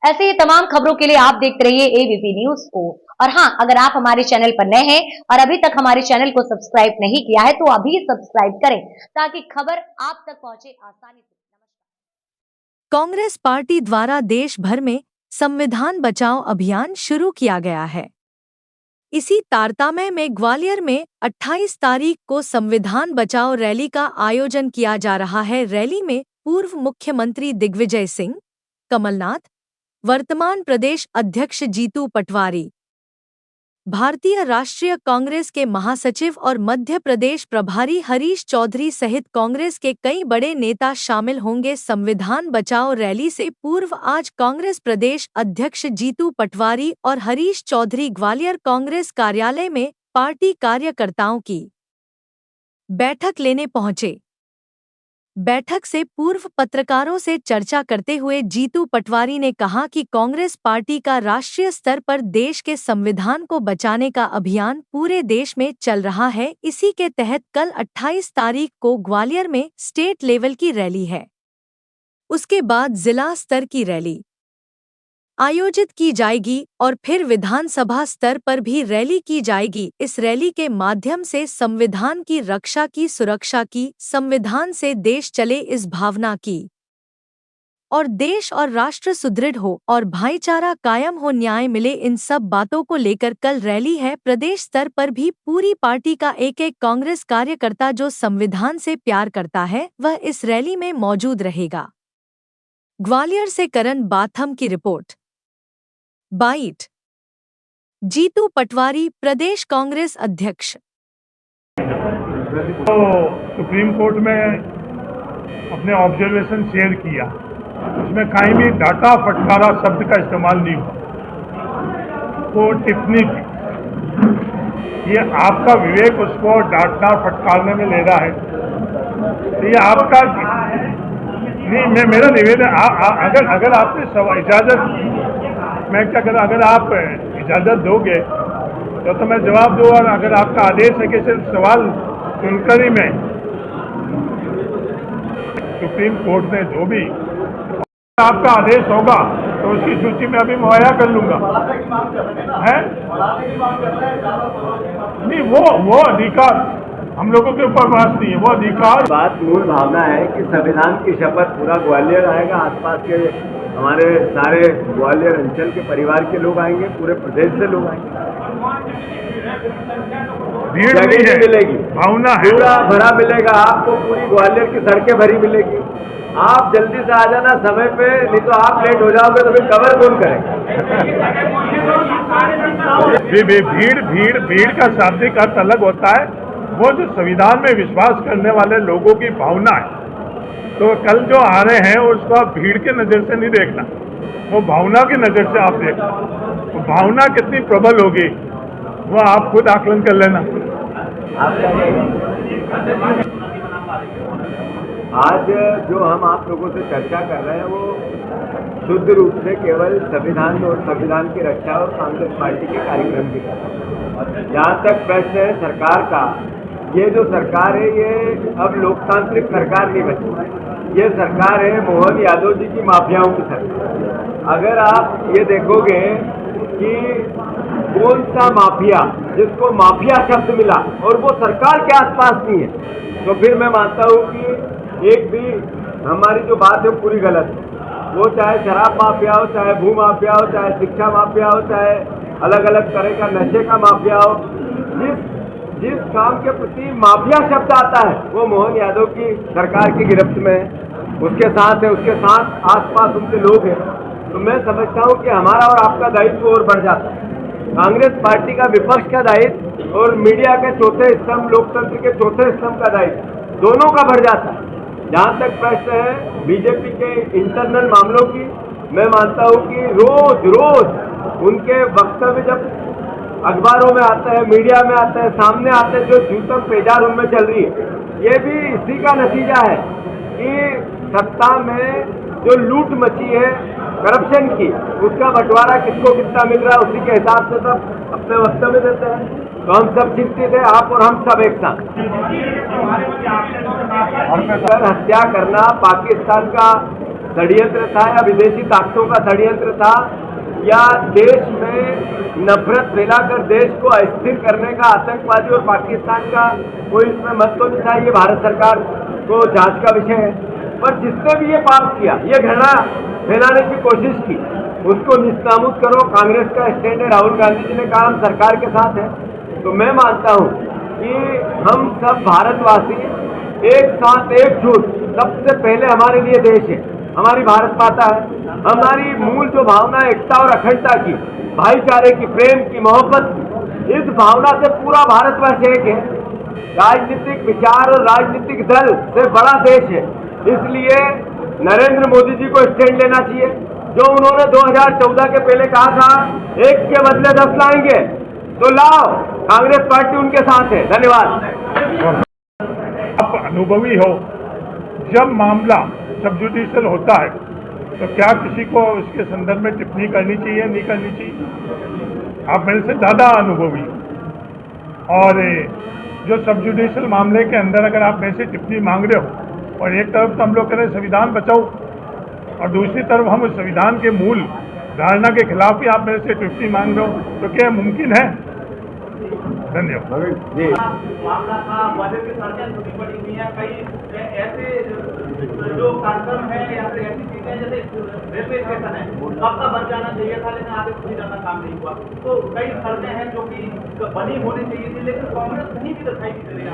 ऐसे ही तमाम खबरों के लिए आप देखते रहिए एबीपी न्यूज को। और हाँ, अगर आप हमारे चैनल पर नए हैं और अभी तक हमारे चैनल को सब्सक्राइब नहीं किया है तो अभी सब्सक्राइब करें ताकि खबर आप तक पहुंचे आसानी से। कांग्रेस पार्टी द्वारा देश भर में संविधान बचाओ अभियान शुरू किया गया है। इसी तारतम्य में ग्वालियर में 28 तारीख को संविधान बचाओ रैली का आयोजन किया जा रहा है। रैली में पूर्व मुख्यमंत्री दिग्विजय सिंह, कमलनाथ, वर्तमान प्रदेश अध्यक्ष जीतू पटवारी, भारतीय राष्ट्रीय कांग्रेस के महासचिव और मध्य प्रदेश प्रभारी हरीश चौधरी सहित कांग्रेस के कई बड़े नेता शामिल होंगे। संविधान बचाओ रैली से पूर्व आज कांग्रेस प्रदेश अध्यक्ष जीतू पटवारी और हरीश चौधरी ग्वालियर कांग्रेस कार्यालय में पार्टी कार्यकर्ताओं की बैठक लेने पहुंचे। बैठक से पूर्व पत्रकारों से चर्चा करते हुए जीतू पटवारी ने कहा कि कांग्रेस पार्टी का राष्ट्रीय स्तर पर देश के संविधान को बचाने का अभियान पूरे देश में चल रहा है। इसी के तहत कल 28 तारीख को ग्वालियर में स्टेट लेवल की रैली है। उसके बाद जिला स्तर की रैली आयोजित की जाएगी और फिर विधानसभा स्तर पर भी रैली की जाएगी। इस रैली के माध्यम से संविधान की रक्षा की, सुरक्षा की, संविधान से देश चले इस भावना की और देश और राष्ट्र सुदृढ़ हो और भाईचारा कायम हो, न्याय मिले, इन सब बातों को लेकर कल रैली है। प्रदेश स्तर पर भी पूरी पार्टी का एक एक कांग्रेस कार्यकर्ता जो संविधान से प्यार करता है वह इस रैली में मौजूद रहेगा। ग्वालियर से करण बाथम की रिपोर्ट। बाइट। जीतू पटवारी, प्रदेश कांग्रेस अध्यक्ष। तो सुप्रीम कोर्ट में अपने ऑब्जर्वेशन शेयर किया, उसमें कहीं भी डाटा फटकारा शब्द का इस्तेमाल नहीं हुआ। वो टिप्पणी की, ये आपका विवेक उसको डांटना फटकारने में ले रहा है, तो ये आपका नहीं। मेरा निवेदन अगर आपने इजाजत, मैं क्या करूँ, अगर आप इजाज़त दोगे तो मैं जवाब दूँ, और अगर आपका आदेश है कि सिर्फ सवाल सुनकर ही मैं सुप्रीम कोर्ट में जो भी आपका आदेश होगा तो उसकी सूची में अभी मुहैया कर लूँगा। है नहीं, वो अधिकार हम लोगों के ऊपर वास नहीं है, वो अधिकार। बात मूल भावना है कि संविधान की शपथ पूरा ग्वालियर आएगा, आसपास के हमारे सारे ग्वालियर अंचल के परिवार के लोग आएंगे, पूरे प्रदेश से लोग आएंगे। भीड़ नहीं है, मिलेगी, भावना है, पूरा भरा मिलेगा आपको, पूरी ग्वालियर की सड़कें भरी मिलेगी। आप जल्दी से आ जाना समय पे, नहीं तो आप लेट हो जाओगे तो फिर कवर कौन करेगा। भीड़ का शाब्दिक अर्थ अलग होता है, वो जो संविधान में विश्वास करने वाले लोगों की भावना है। तो कल जो आ रहे हैं उसको आप भीड़ के नज़र से नहीं देखना, वो भावना की नज़र से आप देखना। वो भावना कितनी प्रबल होगी वो आप खुद आकलन कर लेना। आज जो हम आप लोगों से चर्चा कर रहे हैं वो शुद्ध रूप से केवल संविधान और संविधान की रक्षा और कांग्रेस पार्टी के कार्यक्रम की तरह। जहाँ तक प्रश्न है सरकार का, ये जो सरकार है ये अब लोकतांत्रिक सरकार नहीं बची, ये सरकार है मोहन यादव जी की माफियाओं की सरकार। अगर आप ये देखोगे कि कौन सा माफिया जिसको माफिया शब्द मिला और वो सरकार के आसपास नहीं है, तो फिर मैं मानता हूँ कि एक भी हमारी जो बात है पूरी गलत है। वो चाहे शराब माफिया हो, चाहे भू माफिया हो, चाहे शिक्षा माफिया हो, चाहे अलग अलग तरह का नशे का माफिया हो, जिस काम के प्रति माफिया शब्द आता है वो मोहन यादव की सरकार की गिरफ्त में है, उसके साथ है, उसके साथ आसपास उनके लोग हैं। तो मैं समझता हूँ कि हमारा और आपका दायित्व और बढ़ जाता है। कांग्रेस पार्टी का विपक्ष का दायित्व और मीडिया के चौथे स्तंभ, लोकतंत्र के चौथे स्तंभ का दायित्व दोनों का बढ़ जाता है। जहाँ तक प्रश्न है बीजेपी के इंटरनल मामलों की, मैं मानता हूँ कि रोज उनके वक्तव्य जब अखबारों में आता है, मीडिया में आता है, सामने आते हैं, जो जूतम पेजार उनमें चल रही है, ये भी इसी का नतीजा है कि सत्ता में जो लूट मची है करप्शन की, उसका बंटवारा किसको कितना मिल रहा है उसी के हिसाब से सब अपने वक्तव्य देते हैं। तो हम सब चिंतित हैं, आप और हम सब एक साथ। हत्या करना पाकिस्तान का षड्यंत्र था या विदेशी ताकतों का षड्यंत्र था या देश में नफरत फैलाकर देश को अस्थिर करने का आतंकवादी और पाकिस्तान का कोई इसमें मत तो नहीं था। ये भारत सरकार को जांच का विषय है। पर जिसने भी ये पाप किया, ये घृणा फैलाने की कोशिश की, उसको निस्तामुत करो। कांग्रेस का स्टैंड है, राहुल गांधी जी ने कहा हम सरकार के साथ हैं। तो मैं मानता हूँ कि हम सब भारतवासी एक साथ एकजुट, सबसे पहले हमारे लिए देश है, हमारी भारत माता है, हमारी मूल जो भावना एकता और अखंडता की, भाईचारे की, प्रेम की, मोहब्बत की, इस भावना से पूरा भारतवर्ष एक है। राजनीतिक विचार और राजनीतिक दल से बड़ा देश है। इसलिए नरेंद्र मोदी जी को स्टैंड लेना चाहिए। जो उन्होंने 2014 के पहले कहा था एक के बदले 10 लाएंगे, तो लाओ, कांग्रेस पार्टी उनके साथ है। धन्यवाद। आप अनुभवी हो, जब मामला सब जुडिशियल होता है तो क्या किसी को इसके संदर्भ में टिप्पणी करनी चाहिए, नहीं करनी चाहिए? आप मेरे से ज़्यादा अनुभवी हो और जो सब जुडिशियल मामले के अंदर अगर आप मेरे से टिप्पणी मांग रहे हो और एक तरफ तो हम लोग कह रहे हैं संविधान बचाओ और दूसरी तरफ हम उस संविधान के मूल धारणा के खिलाफ ही आप मेरे से टिप्पणी मांग रहे हो, तो क्या मुमकिन है? धन्यवाद। मामला था बजट की सड़कें टूटी पड़ी हुई हैं, कई ऐसे जो कार्यक्रम है या फिर ऐसी चीजें जैसे रेलवे स्टेशन है कब का बन जाना चाहिए था, लेकिन आगे कोई ज्यादा काम नहीं हुआ। तो कई सड़कें हैं जो कि बनी होनी चाहिए थी, लेकिन कांग्रेस कहीं भी दिखाई नहीं दे रही है।